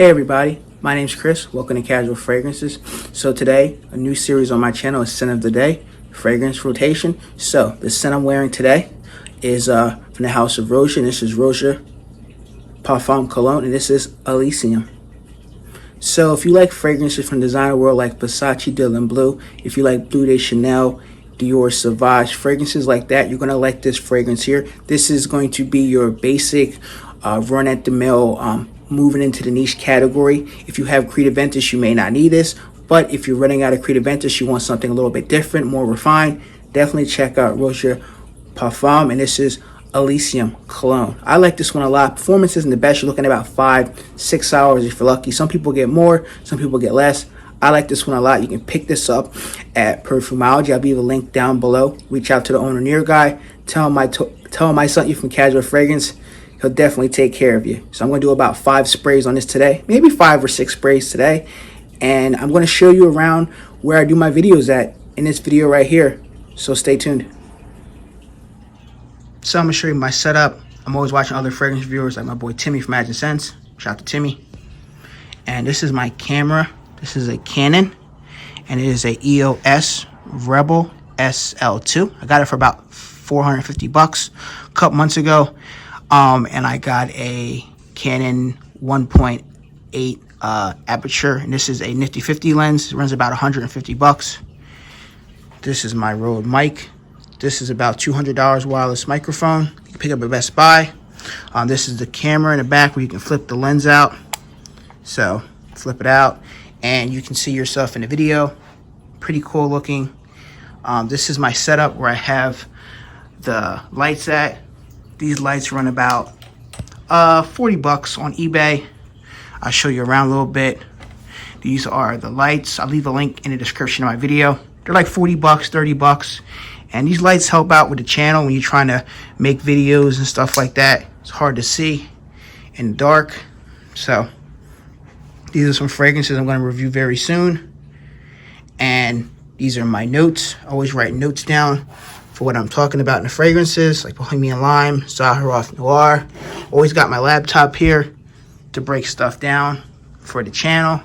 Hey everybody, my name's Chris. Welcome to Casual Fragrances. So today, a new series on my channel is Scent of the Day, Fragrance Rotation. So the scent I'm wearing today is from the house of Roja, and this is Roja Parfum Cologne, and this is Elysium. So if you like fragrances from the designer world like Versace, Dylan Blue, if you like Bleu de Chanel, Dior Sauvage, fragrances like that, you're going to like this fragrance here. This is going to be your basic run-at-the-mill moving into the niche category. If you have Creed Aventus, you may not need this, but if you're running out of Creed Aventus, you want something a little bit different, more refined, definitely check out Roja Parfum, and this is Elysium Cologne. I like this one a lot. Performance isn't the best. You're looking at about 5-6 hours if you're lucky. Some people get more, some people get less. I like this one a lot. You can pick this up at Perfumology. I'll leave a link down below. Reach out to the owner near guy. Tell him I sent you from Casual Fragrance. He'll definitely take care of you. So I'm going to do about 5 sprays on this today, maybe 5 or 6 sprays today. And I'm going to show you around where I do my videos at in this video right here. So stay tuned. So I'm going to show you my setup. I'm always watching other fragrance reviewers like my boy Timmy from Imagine Sense. Shout out to Timmy. And this is my camera. This is a Canon, and it is a EOS Rebel SL2. I got it for about 450 bucks a couple months ago. And I got a Canon 1.8 aperture, and this is a nifty 50 lens. It runs about 150 bucks. This is my Rode mic. This is about $200 wireless microphone. You can pick up at Best Buy. This is the camera in the back where you can flip the lens out. So flip it out, and you can see yourself in the video. Pretty cool looking. This is my setup where I have the lights at. These lights run about 40 bucks on eBay. I'll show you around a little bit. These are the lights. I'll leave a link in the description of my video. They're like 40 bucks, 30 bucks. And these lights help out with the channel when you're trying to make videos and stuff like that. It's hard to see in the dark. So these are some fragrances I'm going to review very soon. And these are my notes. I always write notes down for what I'm talking about in the fragrances, like Bohemian Lime, Zaharoff Noir. Always got my laptop here to break stuff down for the channel.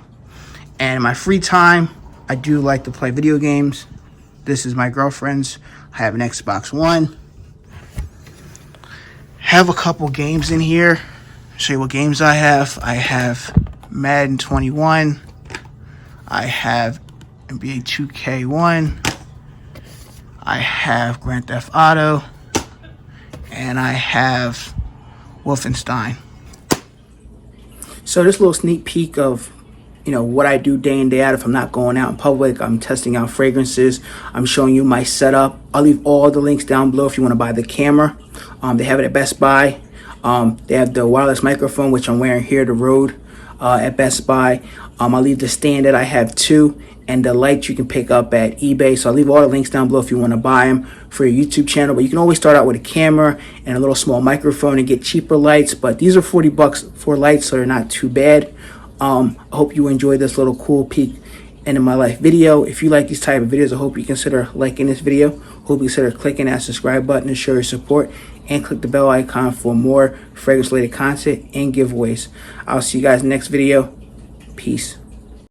And in my free time, I do like to play video games. This is my girlfriend's. I have an Xbox One. Have a couple games in here. Show you what games I have. I have Madden 21. I have NBA 2K1. I have Grand Theft Auto, and I have Wolfenstein. So this little sneak peek of, what I do day in, day out. If I'm not going out in public, I'm testing out fragrances. I'm showing you my setup. I'll leave all the links down below if you want to buy the camera. They have it at Best Buy. They have the wireless microphone, which I'm wearing here, the Rode, at Best Buy. I'll leave the stand that I have too, and the lights you can pick up at eBay. So I'll leave all the links down below if you want to buy them for your YouTube channel. But you can always start out with a camera and a little small microphone and get cheaper lights. But these are 40 bucks for lights, so they're not too bad. I hope you enjoyed this little cool peek into my life video. If you like these type of videos, I hope you consider liking this video. Hope you consider clicking that subscribe button to show your support, and click the bell icon for more fragrance related content and giveaways. I'll see you guys next video. Peace.